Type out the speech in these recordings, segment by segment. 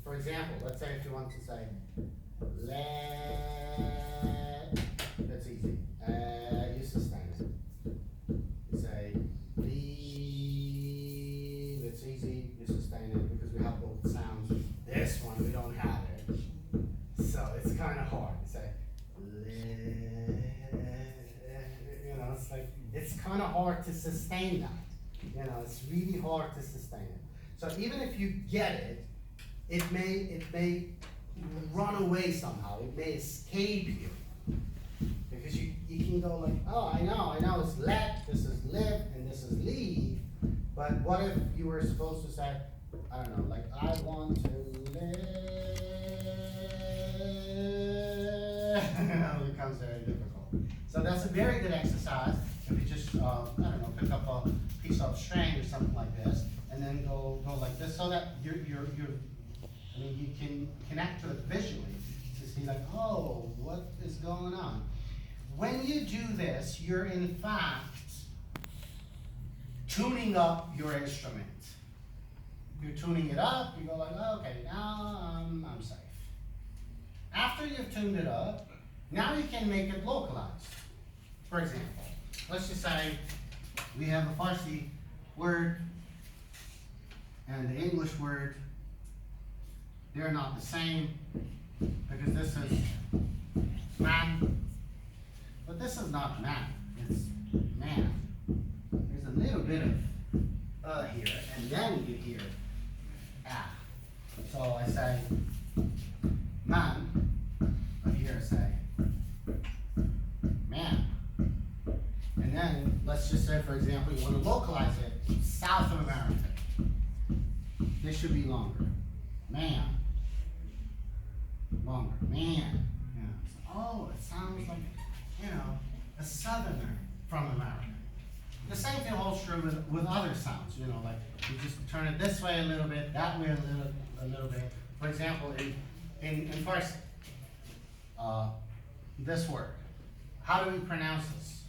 For example, let's say if you want to say le, that's easy. You sustain it. You say leave, it's easy. You sustain it because we have both sounds. This one we don't have it, so it's kind of hard. You say it's like it's kind of hard to sustain that. It's really hard to sustain it. So even if you get it, it may run away somehow. It may escape you. Because you can go like, oh, I know, it's let, this is live, and this is leave. But what if you were supposed to say, I don't know, like, I want to live. It becomes very difficult. So that's a very good exercise. If you just, I don't know, pick up a piece of string or something like this, and then go like this, so that you can connect to it visually to see like, oh, what is going on? When you do this, you're in fact tuning up your instrument. You're tuning it up, you go like, oh, okay, now I'm safe. After you've tuned it up, now you can make it localized. For example, let's just say we have a Farsi word and the English word. They're not the same because this is man, but this is not man, it's man. There's a little bit of here, and then you hear ah. So I say man, but here I say man. And then let's just say, for example, you want to localize it, South America. This should be longer. Man. Longer. Man. Yeah. Oh, it sounds like, a southerner from America. The same thing holds true with other sounds, like you just turn it this way a little bit, that way a little bit. For example, in Farsi, this word, how do we pronounce this?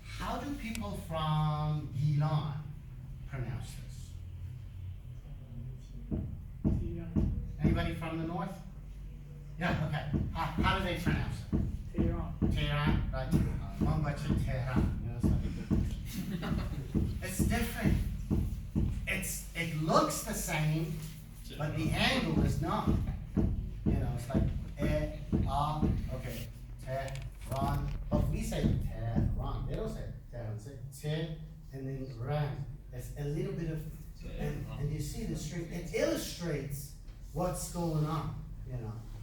How do people from Gilan pronounce this? Anybody from the north? Yeah, okay. How do they pronounce it? Tehran. Tehran, right? Mumbai, Tehran. It's different. It looks the same, but the angle is not. It's like okay, Tehran. But we say Tehran. They don't say Tehran. Say Te and then Ran. It's a little bit of, and you see the string. It illustrates what's going on.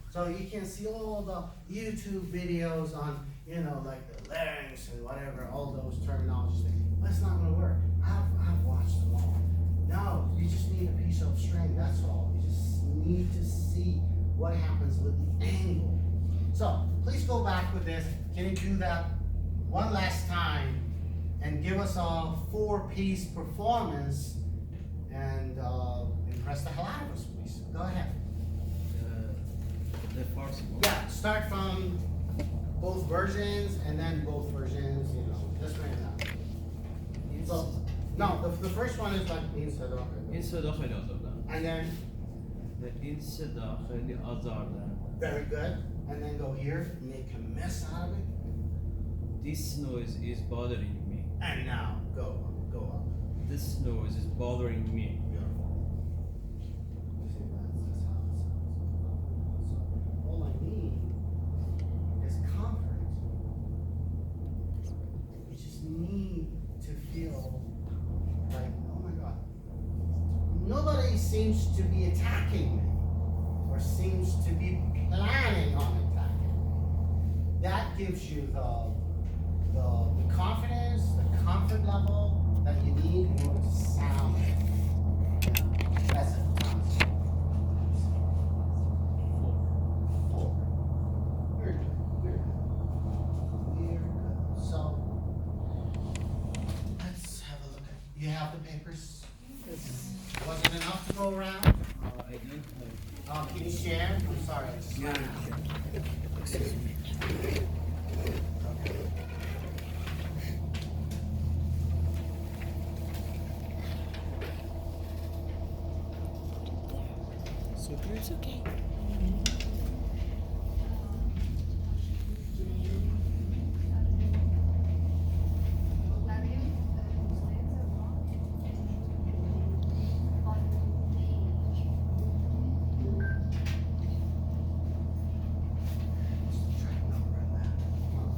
So you can see all the YouTube videos on, like the larynx and whatever, all those terminologies. But it's not going to work. I've watched them all. No, you just need a piece of string. That's all. You just need to see what happens with the angle. So please go back with this. Can you do that one last time and give us a 4-piece performance and impress the hell out of us, please? Go ahead. The Farsi one. Yeah, start from both versions and then both versions, this way and that. So, no, the first one is like in Sadaq. این صدا خیلی آزاردهنده. And then, این صدا خیلی آزاردهنده. very good. And then go here, make a mess out of it. This noise is bothering me. And now, go up. This noise is bothering me. Beautiful. You see, that's how it sounds. So, all I need is comfort. You just need to feel like, oh my God, nobody seems to be attacking me or seems to be planning on attacking. That gives you the confidence, the comfort level that you need in order to sound it. That's it. Four. Very good. Very good. Very good. So let's have a look at. You have the papers. Was it enough to go around? I didn't know. Can you share? I'm sorry. I just ran out. Excuse me. Super, it's okay. Track number in that. Come on.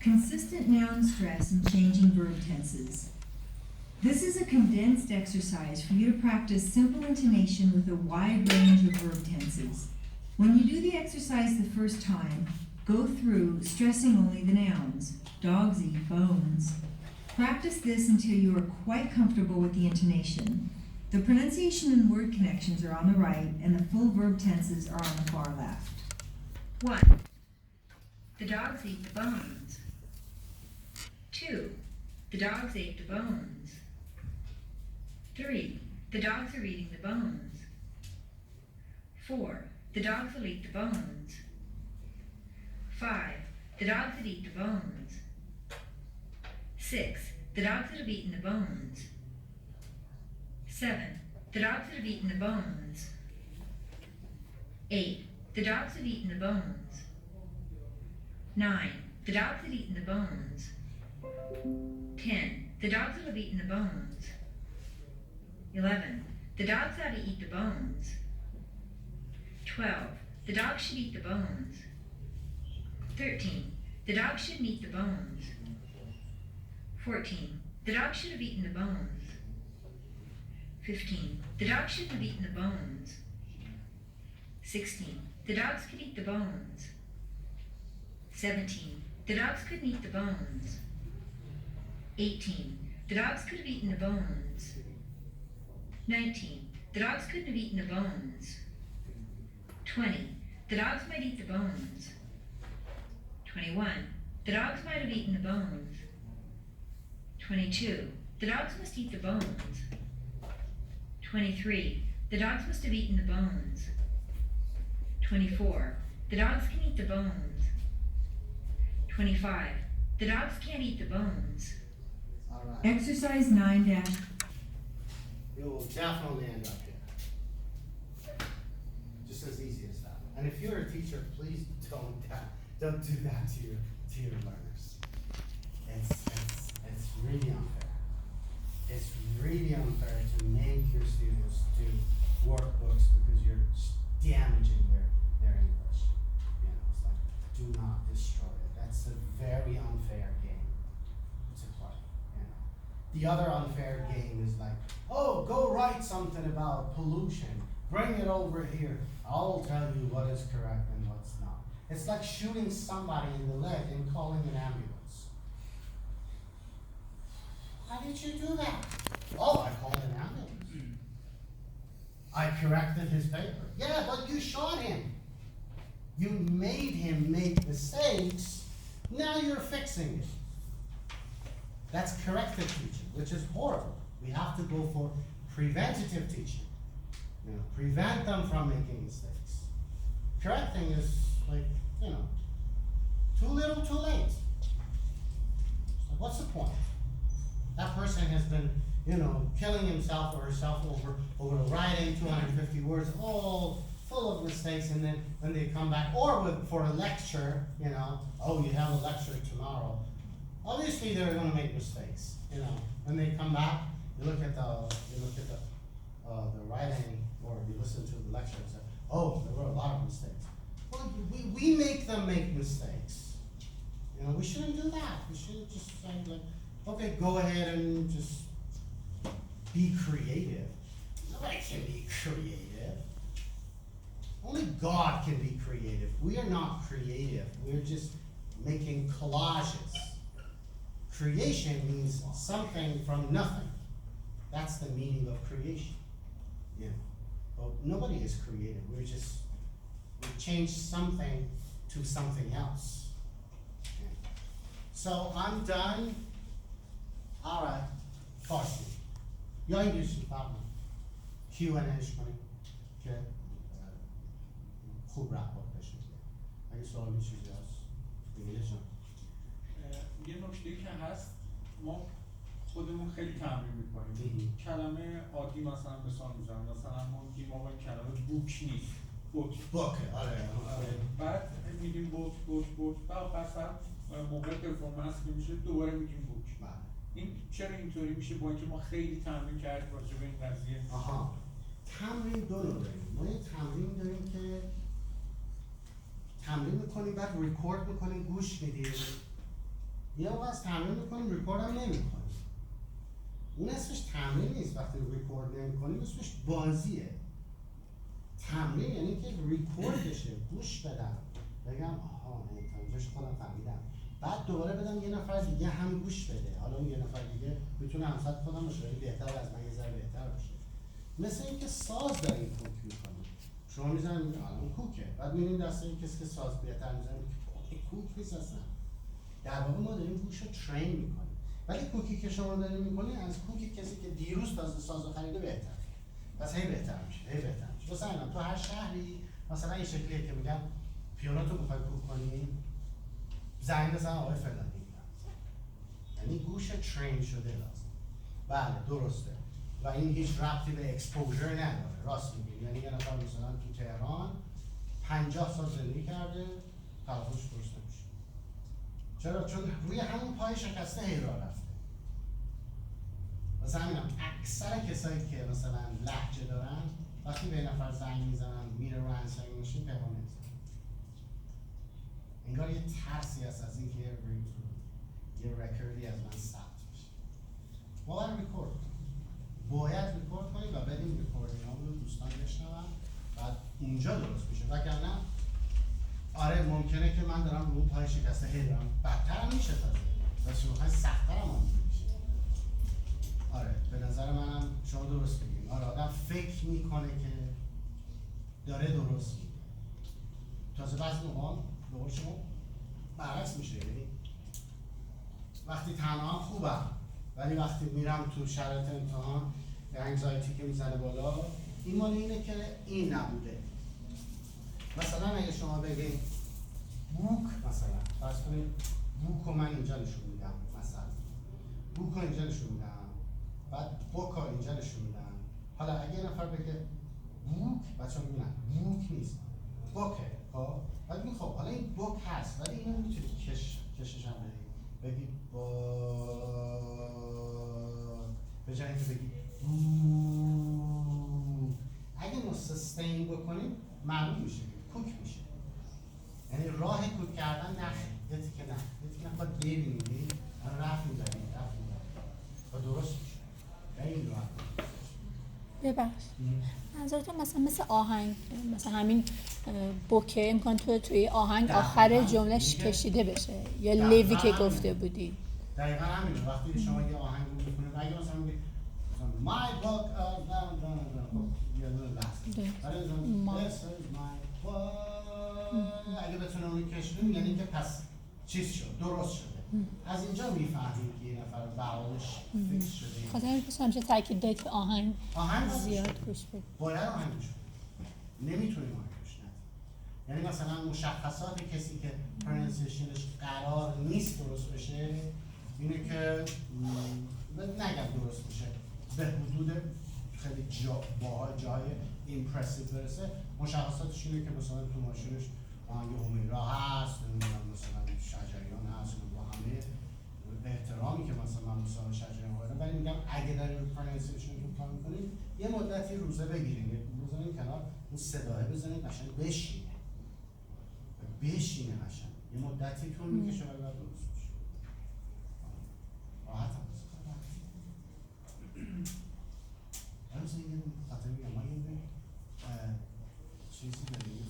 Consistent noun stress and changing verb tenses. This is a condensed exercise for you to practice simple intonation with a wide range of verb tenses. When you do the exercise the first time, go through stressing only the nouns. Dogs eat bones. Practice this until you are quite comfortable with the intonation. The pronunciation and word connections are on the right, and the full verb tenses are on the far left. 1. The dogs eat the bones. 2. The dogs ate the bones. 3. The dogs are eating the bones. 4. The dogs will eat the bones. 5. The dogs that eat the bones. 6. The dogs that have eaten the bones. 7. The dogs that have eaten the bones. 8. The dogs have eaten the bones. 9. The dogs had eaten the bones. 10. The dogs that have eaten the bones. 11. The dogs ought to eat the bones. 12. The dogs should eat the bones. 13. The dogs shouldn't eat the bones. 14. The dogs should have eaten the bones. 15. The dogs shouldn't have eaten the bones. 16. The dogs could eat the bones. 17. The dogs couldn't eat the bones. 18. The dogs could have eaten the bones. 19. The dogs couldn't have eaten the bones. 20. The dogs might eat the bones. 21. The dogs might have eaten the bones. 22. The dogs must eat the bones. 23. The dogs must have eaten the bones. 24. The dogs can eat the bones. 25. The dogs can't eat the bones. All right. Exercise 9 dash. It will definitely end up here. Just as easy as that. And if you're a teacher, please don't do that to your learners. It's really unfair. It's really unfair to make your students do workbooks because you're damaging their English. You know, it's like, do not destroy it. That's a very unfair game to play. You know, the other unfair game is like, oh, go write something about pollution. Bring it over here. I'll tell you what is correct and what's not. It's like shooting somebody in the leg and calling an ambulance. How did you do that? Oh, I called an ambulance. I corrected his paper. Yeah, but you shot him. You made him make mistakes. Now you're fixing it. That's corrective teaching, which is horrible. We have to go for preventative teaching. You know, prevent them from making mistakes. Correcting is like, you know, too little, too late. So what's the point? That person has been, you know, killing himself or herself over writing 250 words, all full of mistakes, and then when they come back, or for a lecture, you know, oh, you have a lecture tomorrow. Obviously, they're going to make mistakes, you know. When they come back, you look at the writing, or you listen to the lecture and say, oh, there were a lot of mistakes. Well, we make them make mistakes. You know, we shouldn't do that. We shouldn't just say like, okay, go ahead and just be creative. Nobody can be creative. only God can be creative. We are not creative. We're just making collages. Creation means something from nothing. That's the meaning of creation. Yeah. But nobody is creative. We change something to something else. Okay. So I'm done. All right. Farsi. یا انگلیسی فرق Q&Aش کنیم که خوب رفتار بشه. اگه سوالی چیزی هست بگیرشم. یه نکته که هست ما خودمون خیلی تمرین میکنیم. کلمه عادی مثلا مثال میزنم، مثلا ما میگیم آقا کلمه بوک نیست، بوکه. آره. بعد میگیم بوک بعد مثلا موقع پرفورمنس که میشه دوباره میگیم بوک. این چرا اینطوری میشه؟ با اینکه ما خیلی تمرین کردیم راجع به این قضیه. تمرین دو نوع داریم. ما یه تمرین داریم که تمرین میکنیم بعد ریکورد میکنیم گوش میدیم. یه موقع از تمرین میکنیم ریکورد هم نمیکنیم. اون اسمش تمرین نیست. وقتی ریکورد نمیکنیم اسمش بازیه. تمرین یعنی که ریکورد بشه، گوش بدم، بگم آها اینجاش خودم فهمیدم، بعد دوباره بدم یه نفر دیگه هم گوش بده. حالا اون یه نفر دیگه میتونه همسط خودم باشه ولی بهتر از من یه ذره بهتر باشه. مثل اینکه ساز داریم کوک میکنیم. شما میزنید الان کوکه، بعد میبینید دسته این کسی که ساز بهتر میزنه که کوک نیست اصلا. در واقع ما داریم گوش رو ترین میکنیم. ولی کوکی که شما دارید میکنید از کوکی کسی که دیروز تازه ساز رو خریده بهتر. پس هی بهتر میشه، هی بهتر میشه. مثلا تو هر شهری مثلا این شکلیه که میگم پیانو تو میخوای کوک کنی، زنگ بزن آقای فلانی. یعنی گوش ترین شده لازم. بله درسته. و این هیچ ربطی به اکسپوژر نداره. راست میگی. یعنی یه نفر مثلا تو تهران 50 سال زندگی کرده تلفظش درست نمیشه. چرا؟ چون روی همون پای شکسته هی راه رفته. مثلا همینم اکثر کسایی که مثلا لهجه دارن وقتی به نفر زنگ میزنن میره رو انسانی ماشین پیغام نمیزنن. انگار یه ترسی هست از اینکه یه رکوردی از من ثبت بشه. باید ریکورد کنیم و بدیم ریکوردینگ ها رو دوستان بشنون بعد اونجا درست میشه. وگرنه آره ممکنه که من دارم رو پای شکسته هی دارم بدتر هم میشه تازه و شروع سخت‌تر هم میشه. آره به نظر منم شما درست بگیم. آره آدم فکر میکنه که داره درست میگه. تازه بعضی موقع به قول شما برعکس میشه. یعنی وقتی تنها هم خوبم ولی وقتی میرم تو شرایط امتحان انگزایتی که میزنه بالا این مال اینه که این نبوده. مثلا اگه شما بگید بوک مثلا فرض کنید بوک رو من اینجا نشون میدم مثلا بوک رو اینجا نشون میدم بعد بوک رو اینجا نشون میدم. حالا اگه یه نفر بگه بوک بچه ها میبینن بوک نیست بوکه. خب بعد میگه خب حالا این بوک هست ولی اینو میتونید کشش هم بدید بگید با به جای اینکه بگید اگه ما سستین بکنیم معلوم میشه کوک میشه. یعنی راه کوک کردن یه تیکه باید ببینید رفت میزنید و درست میشه. این راه ببخش منظورتون مثل آهنگ مثلا همین بوکه امکان توی آهنگ آخر جملهش کشیده بشه یا لیوی که گفته بودی دقیقا همینه. وقتی شما یه آهنگ رو میکنید اگه مثلا میگید my book یه دونه لحظه this is my book اگه بتونه اونو کشیدیم یعنی که پس چیز شد درست شده. از اینجا میفهمیم که یه نفر بقالش فکس شده. خاطر اینکه همیشه تاکید داد که آهنگ زیاد گوش بده. باید آهنگ گوش بده. نمیتونیم آهنگ گوش ندیم. یعنی مثلا مشخصات کسی که پرونانسیشنش قرار نیست درست بشه اینه که نگم درست بشه به حدود خیلی جای ایمپرسیو برسه. مشخصاتش اینه که مثلا تو ماشینش آهنگ همیرا هست مثلا شجریان هست با همه احترامی که مثلا من مثلا شجریان هست. ولی میگم اگه داریم پرونانسیشن رو کار میکنیم یه مدتی روزه بگیریم بزنیم کنار اون صداه بزنیم قشنگ بشینه قشنگ یه مدتی طول میکشه ولی بعد درست میشه. راحت هم مثلا یه خاطر میگم ما یه چیزی داریم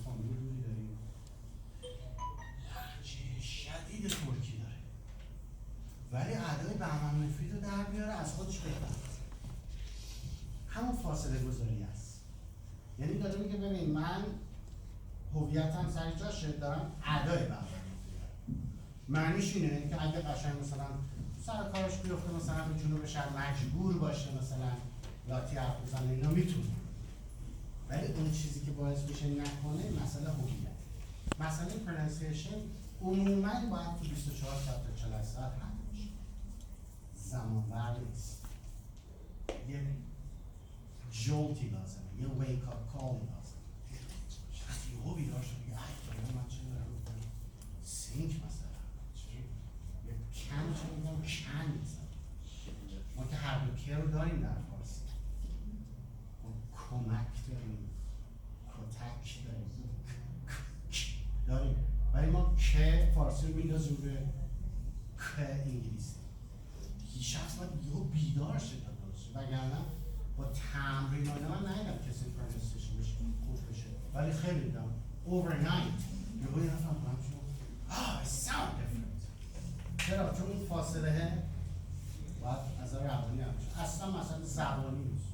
فاصله گذاری است. یعنی داره میگه ببین من هویتم سر جاشه، دارم ادای برنامه میگیرم. معنیش اینه که اگه قشنگ مثلا سر کارش بیفته مثلا به جنوب شهر مجبور باشه مثلا لاتی حرف بزنه اینا میتونه، ولی اون چیزی که باعث میشه نکنه مسئله هویت. مسئله پرونانسیشن عموماً باید تو 24 ساعت تا 48 ساعت حل بشه. زمان بر نیست. یه جولتی لازمه، یه ویک آپ کالی لازمه. شخص یهو بیدار شد میگه ای خدا من چه دارم میکنم؟ سینک مثلا یه کم چه میکنم کم میزنم. ما که هر دو که رو داریم در فارسی. ما کمک داریم، کتک داریم، ولی ما که فارسی رو میندازیم به که انگلیسی. یه شخص باید یهو بیدار شد تا درست شد، وگرنه با تمرین من ندیدم کسی پرونانسیشنش خوب بشه، ولی خیلی دیدم overnight یهو یه نفر بلند شد it sound different. چرا؟ چون این فاصله باید از روانی هم بشه. اصلا مثلا زبانی نیست.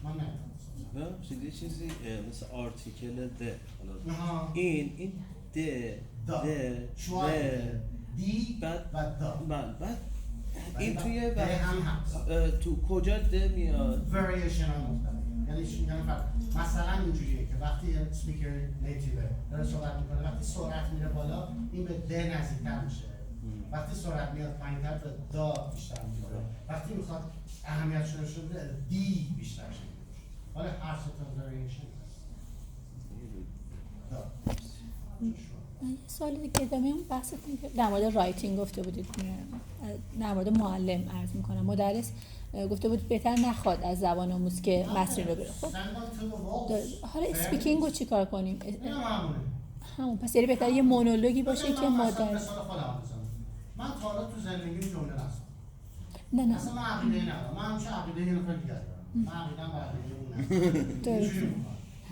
من ندیدم ببخشید یه چیزی مثل آرتیکل د، آها. این د دی بعد و دا بعد این توی د هم هست. تو کجا د میاد؟ وریشن ها مختلف. یعنی مثلا اینجوریه که وقتی سپیکر نیتیوه داره صحبت میکنه، وقتی سرعت میره بالا این به د نزدیکتر میشه، وقتی سرعت میاد پایینتر به دا بیشتر میاد، وقتی میخواد اهمیت شده به دی بیشتر شده. ولی هر سه تا وریشن هست. یه سوال دیگه ادامه اون بحثتون که در مورد رایتینگ گفته بودید، در مورد معلم عرض میکنم، مدرس گفته بود بهتر نخواد از زبان آموز که متن رو بره. خب حالا اسپیکینگ رو چی کار کنیم؟ همون پس یعنی بهتر یه مونولوگی باشه که مدرس. من تا حالا تو زندگیم جمله نستم. نه اصلا من عقیده ندارم. من همیشه عقیده یه نفر دیگر دارم. من عقیده‌ام بر عقیده اون هست.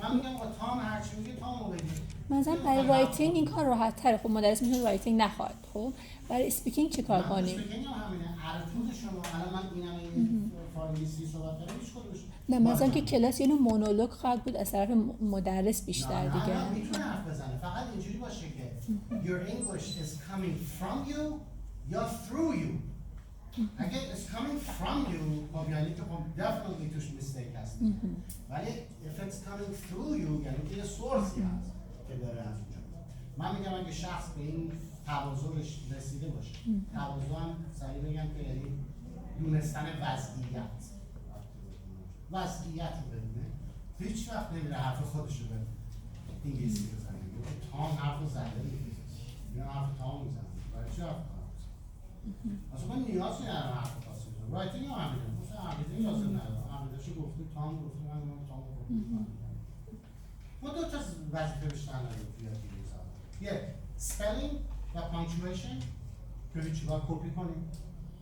من میگم با تام هر چی میگه تامو بگیر. مثلا برای رایتینگ این کار راحت تره. خب مدرس میتونه رایتینگ نخواد. خب برای اسپیکینگ چی کار کنیم؟ اسپیکینگ هم همینه. ارتون شما الان من اینم این فارسی صحبت کردم هیچ کدومش. نه مثلا که کلاس یه نوع مونولوگ خواهد بود از طرف مدرس بیشتر دیگه. نه میتونه حرف بزنه. فقط اینجوری باشه که your English is coming from you یا through you. اگه it's coming from you خب یعنی که خب definitely توش mistake هست. ولی if it's coming through you یعنی که یه سورسی هست که داره از اونجا. من میگم اگه شخص به این تواضعش رسیده باشه، تواضع هم سریع بگم که یعنی دونستن وضعیت رو بدونه، هیچ وقت نمیره حرف خودش رو به انگلیسی بزنه. تام حرف رو زده میگه، میگم حرف تام میزنه، برای چی حرف تام میزنه؟ اصلا من نیازی ندارم حرف خاصی بزنم. رایتینگ هم همینه، مثلا عقیده لازم ندارم. عقیده‌شو گفته تام گفته من تام گفتم. ما دو تا وظیفه بیشتر نداریم توی یادگیری زبان. یه spelling و punctuation که هیچی باید کپی کنیم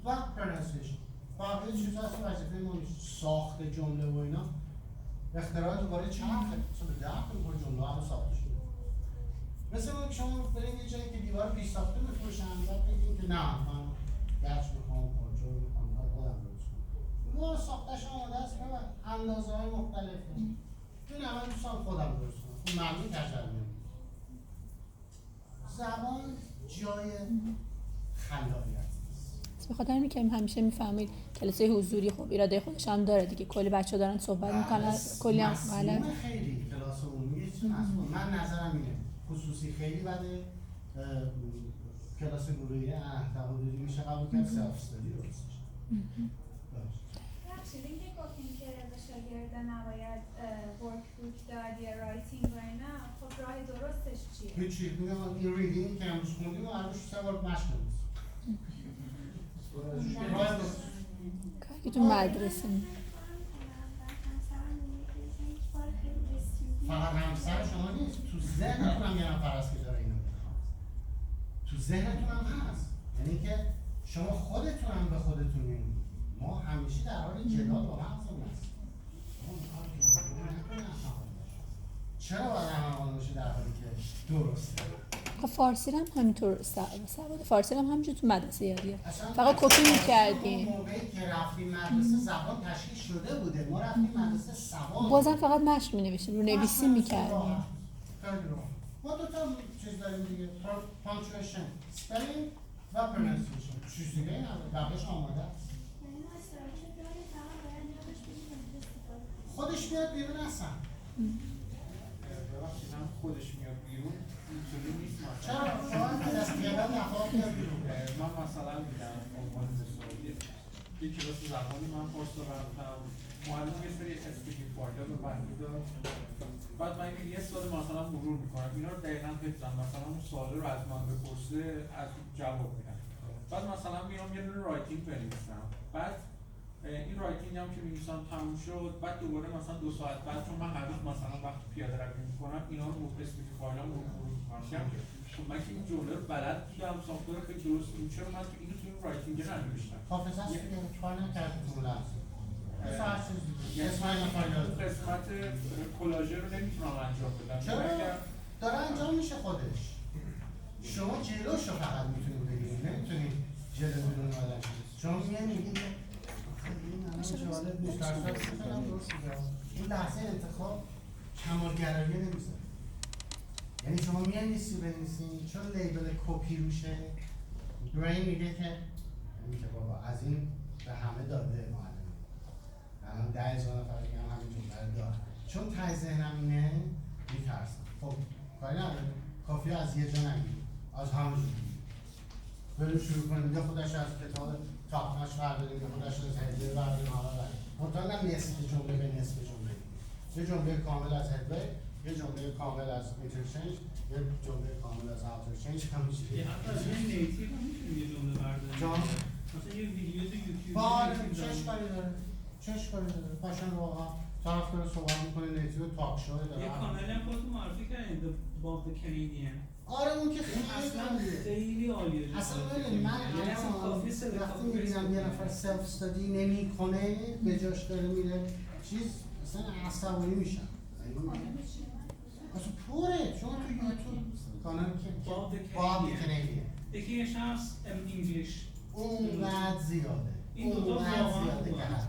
و pronunciation. باقی چیزا اصلا وظیفه ما نیست. ساخت جمله و اینا اختراع دوباره چرخه. اصلا 10 تا جمله هم ساخته شده. مثل اون که شما برید یه جایی که دیوار پیش ساخته بفروشن بعد بگید که نه من گچ میخوام آجر میخوام خودم درست کنم. دیوار ساخته‌ش آماده است که اندازه‌های مختلفه. این همه دوستان خودم درست کنم. اون معنی تجربه. زبان جای خلاقیت است. به خاطر اینه که همیشه میفهمید کلاسای حضوری خب ایراده خودش هم داره دیگه. کلی بچه‌ها دارن صحبت میکنن، کلی هم بله. خیلی کلاس عمومی من نظرم اینه. خصوصی خیلی بده. کلاس گروهی حدودی میشه قبول کرد سلف استادی درست میشه. بخشید این که گفتیم که به شاگرد نباید ورک بوک داد یا رایتینگ و اینا، خب راه درستش چیه؟ هیچی میگم این ریدینگ که امروز خوندیم و هر روز 3 بار مشق کنید. که تو مدرسه فقط همسر شما نیست، تو ذهنتون هم یه نفر هست که داره اینو میخواد. تو ذهنتون هم هست. یعنی که شما خودتون هم به خودتون میگید. ما همیشه در حال جدال با مغزمون هستیم. چرا باید همه باشه در حالی که درسته؟ خب فارسی هم همینطور سواد فارسی هم همینجور تو مدرسه یادیه. اصلا فقط کپی اون می‌کردیم. موقعی که رفتیم مدرسه زبان تشکیل شده بوده، ما رفتیم مدرسه سواد. بازم فقط مشق می‌نوشتیم، رو نویسی می‌کردیم. خیلی راحت. ما دو تا چیز داریم دیگه، پانکچویشن، اسپلینگ و پرونانسیشن. چیز دیگه ای نداره، بقیه‌اش آماده است. خودش میاد بیرون اصلا. ببخشید هم خودش میاد بیرون اینطوری نیست مثلا. چرا؟ شما که دست میادن نفاق میاد بیرون. من مثلا میگم عنوان مثال یک کلاس زبانی من پارس رو رفتم، معلم یه سری اسپیکینگ فایل رو بندی داد، بعد من یه سال مثلا مرور میکنم اینا رو دقیقا حفظم، مثلا اون سوال رو از من بپرسه از جواب میدم، بعد مثلا میام یه دونه رایتینگ بنویسم، بعد این رایتینگ هم که می‌نویسم تموم شد، بعد دوباره مثلا 2 ساعت بعد چون من هر روز مثلا وقتی پیاده روی می‌کنم اینا رو اسپیکینگ فایل‌ها رو مرور می‌کنم که خب من که این جمله رو بلد بودم، ساختار خیلی درست بود، چرا من اینو تو این رایتینگ ننوشتم؟ حافظه‌اش دیگه کار نکرده تو اون لحظه. قسمت کلاژه رو نمیتونم انجام بدم. چرا؟ داره انجام میشه خودش. شما جلوشو فقط میتونید بگیرید، نمیتونید جلو بدون آدم شید. شما میگید این الان جالب نیست، در صورتی که خیلی درست میگه. این لحظه انتخاب کمالگرایی نمیذاره. یعنی شما میانیستی بنویسین چون لیبل کپی روشه، برین میگه که بابا از این به همه داده معلم. الان 10,000 نفر دیگه هم همین جمله رو داره. چون ته ذهنم اینه میترسم. خب کاری نداره، کافیه از یه جا نگیریم، از همون جا بریم شروع کنیم، یا خودش از کتاب تاقنش برداریم، یا خودش از هدوه برداریم، حالا بریم منطقه هم نصف جمله به نصف جمله، یه جمله کامل از هدوه، یه جمله کامل از اینترچنج، یه جمله کامل از آوترچنج، همین چیزی. یه حتی از یه نیتیو هم میتونیم یه جمله برداریم. جان مثلا یه ویدیو تو یوتیوب باره چش کاری داره، چش کاری داره، قشنگ واقعا طرف داره صحبت میکنه، نیتیو تاک شو داره. یه کانالی هم خودتون معرفی کردین باب کانادین. آره اون که اون اصلا خیلی خیلی عالیه. اصلا ببین من یعنی اصلا کافی وقتی میبینم یه نفر سلف استادی نمیکنه به جاش داره میره چیز اصلا عصبانی میشم. اصلا پره چون تو یوتیوب کانال که باب کانادین یکی یه شخص انگلیش اونقدر زیاده، این دوتا زیاده که هست.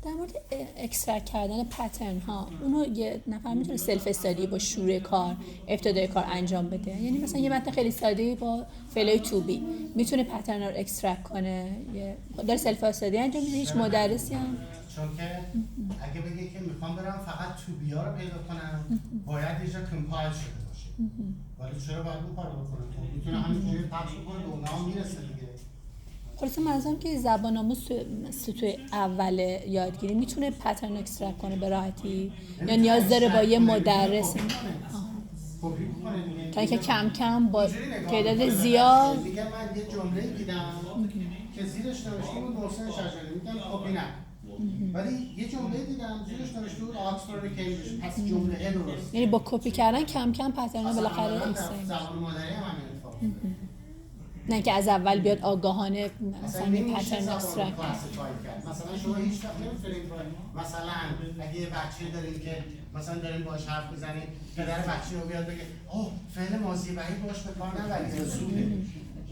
در مورد اکسترکت کردن پترن ها، اونو یه نفر میتونه سلف استادی با شروع کار ابتدای کار انجام بده. یعنی مثلا یه متن خیلی ساده با فعلای تو بی میتونه پترن رو اکسترکت کنه، یه داره سلف استادی انجام میده. هیچ مدرسی هم چون که اگه بگه که میخوام برم فقط تو بی ها رو پیدا کنم باید یه جا کمپایل شده باشه، ولی چرا باید اون کارو بکنه؟ میتونه همینجوری پخش کنه به اونها هم میرسه دیگه. خلاصه منظورم که زبان آموز توی اول یادگیری میتونه پترن اکسترکت کنه به راحتی یا نیاز داره با یه مدرس تا اینکه کم کم با تعداد زیاد. میگم من یه جمله دیدم که زیرش نوشته بود محسن شجریانی، میگم کپی نه، ولی یه جمله دیدم زیرش نوشته بود آکسفورد کمبریج، پس جمله درست. یعنی با کپی کردن کم کم پترن بالاخره اکسترکت. زبان مادری هم همین اتفاق. نه که از اول بیاد آگاهانه مثلا این نمیشه پترن زبان اکسترکت رو کلاسیفای کرد. مثلا شما هیچ وقت نمیتونید مثلا اگه یه بچه دارین که مثلا دارین باهاش حرف بزنید، پدر بچه رو بیاد بگه اوه فعل ماضی بعید باهاش به کار نبرید زوده.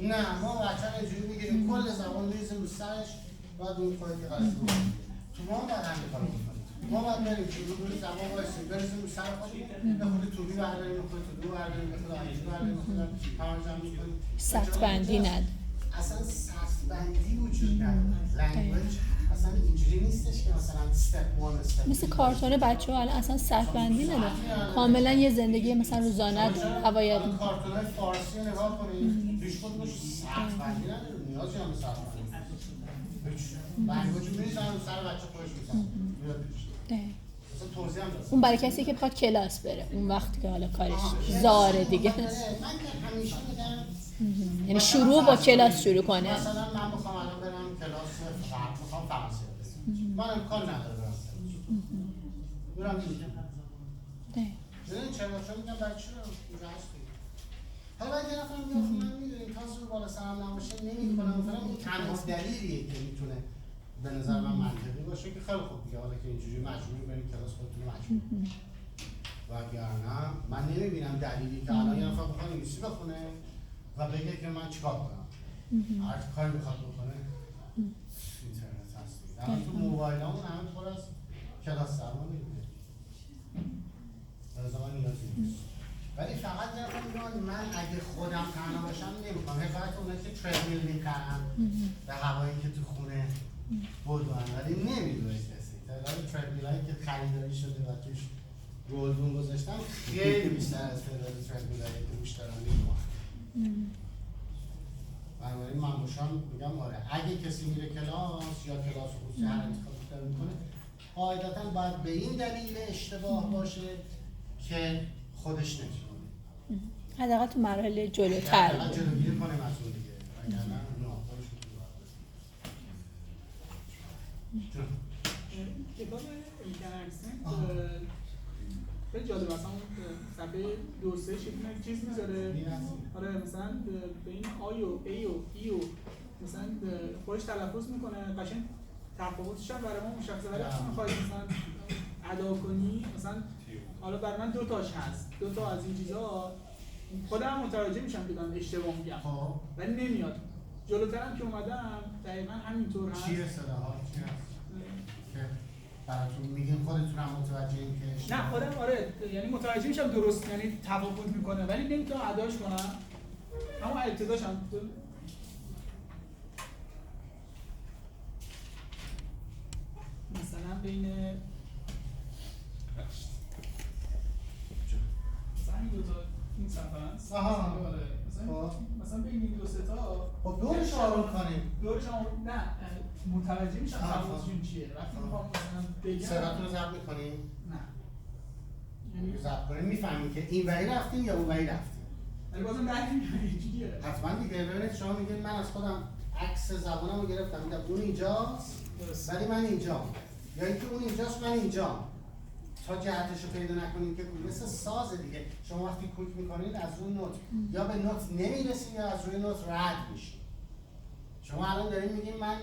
نه ما بچه رو اینجوری میگیریم کل زبان میریزیم رو سرش، بعد اون کاری که قرار تو ما باید همین کارو بکنیم. ما باید بریم روی زبان وایسیم بریزیم رو سر خودمون، به خود توبی برداریم، به خود تو برداریم، به خود آنیجی برداریم، به خود همه جمع میکنیم. سخت بندی ند. اصلا سخت بندی وجود نداره. لنگویج اصلا اینجوری نیستش که مثلا استپ 1 استپ مثل کارتون بچه‌ها الان اصلا سخت بندی نداره. کاملا یه زندگی مثلا روزانه روایت می‌کنه. کارتون‌های فارسی رو نگاه کنید، هیچ کدومش سخت بندی نداره. نیازی هم سخت بندی نداره. لنگویج می‌ریزن رو سر بچه خودش می‌زنن. اصلا توضیح هم داره. اون برای کسی که بخواد کلاس بره، اون وقت که حالا کارش زاره دیگه. من همیشه میگم یعنی شروع با کلاس شروع کنه. مثلا من میخوام الان برم کلاس میخوام فرانسه بزنم، من امکان نداره برم میرم میگم ببین چرا میگم برای چی رو اینجا هست دیگه. حالا اگه نفر میگم من میدونیم تاز رو بالا سرم نباشه نمیکنم، مثلا این تنها دلیلیه که میتونه به نظر من منطقی باشه که خیلی خوب دیگه، حالا که اینجوری مجبوری بریم کلاس خودتون مجبور، وگرنه من نمیبینم دلیلی که الان یه نفر بخواد انگلیسی بخونه و بگه که من چیکار کنم. هر کاری بخواد بکنه اینترنت هست. الان تو موبایلامون همه پر از کلاس درمان میبینه. از من نیازی نیست. ولی فقط یه نفر میگن من اگه خودم تنها باشم نمیخوام. حکایت اونه که تریدمیل میکنن به هوایی که تو خونه بودن ولی نمیدونه کسی. تعداد تریدمیل هایی که خریداری شده و توش گلدون گذاشتن خیلی بیشتر از تعداد تریدمیل هایی که روش دارن میمونن. بنابراین من باشم میگم آره اگه کسی میره کلاس یا کلاس خصوصی هر انتخابی داره میکنه قاعدتا باید به این دلیل اشتباه باشه که خودش نمی‌کنه. حداقل تو مراحل جلوتر حداقل جلوگیری کنه مسئول دیگه. وگرنه نه خودش رو کتاب اینتراکسنت خیلی جالب اصلا صفحه 2-3 چیز میذاره. آره مثلا به این آی و ای و ای و مثلا خودش تلفظ میکنه قشنگ تفاوتش هم برای ما مشخصه ولی اصلا میخوای مثلا ادا کنی مثلا حالا برای من 2 تاش هست 2 تا از این چیزها خودم متوجه میشم که دارم اشتباه میگم ولی نمیاد جلوترم که اومدم دقیقا همینطور هست. چیه صداها چی هست که براتون میگین خودتون هم متوجه این که نه خودم آره یعنی متوجه میشم درست یعنی تفاوت میکنه ولی نمیتونم اداش کنم اما ابتداش هم مثلا بین مثلا این 2 تا این صفحه است مثلا بین این 2-3 تا خب دورش آروم کنیم دورش هم نه متوجه میشم تفاوتشون چیه وقتی میخوام مثلا بگم صداتون رو ضبط میکنیم نه یعنی ضبط کنیم میفهمیم که این وری رفتیم یا اون وری رفتیم ولی بازم درک اینجوریه حتما دیگه ببینید شما میگین من از خودم عکس زبانم رو گرفتم میگم اون اینجاست ولی من اینجام یا اینکه اون اینجاست من اینجام تا جهتش رو پیدا نکنیم که مثل ساز دیگه شما وقتی کوک میکنید از روی نوت یا به نوت نمیرسید یا از روی نوت رد میشید شما الان دارین میگین من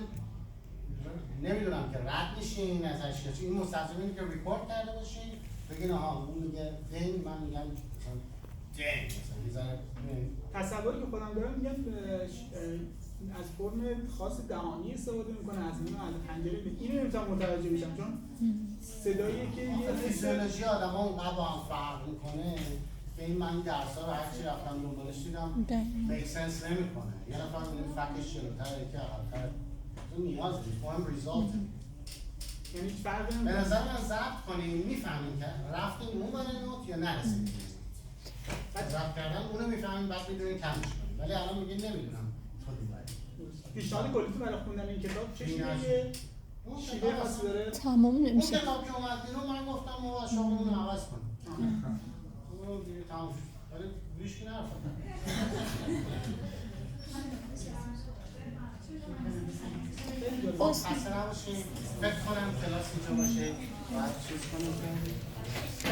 نمیدونم که رد میشین ازش که این مستلزمینی که ریپورت کرده باشین بگین آها اون میگه دین من میگم مثلا دین مثلا تصوری که خودم دارم میگم از فرم خاص دهانی استفاده میکنه از پنجره اینو نمیتونم متوجه بشم چون صدایی که یه فیزیولوژی آدم‌ها اونقدر با هم فرق میکنه که این من درس‌ها رو هرچی رفتم دنبالش دیدم میک سنس نمیکنه یه نفر میگه فکش جلوتره که عقب‌تر تو نیاز نیست مهم ریزالت یعنی فرق به نظر من ضبط کنیم میفهمیم که رفتیم اون برای نوت یا نرسیدیم ضبط کردن اونو میفهمیم بعد میدونیم کمش کنیم ولی الان میگه نمیدونم پیشنهاد کلی تو برای خوندن این کتاب چه شیوه خاصی داره؟ تمام اون نمیشه کتاب که اومد بیرون من گفتم ما شغلمون رو عوض کنیم اون دیگه تمام شد ولی ریش که نرفت خب خسته نباشیم فکر کنم کلاس اینجا باشه باید چیز کنیم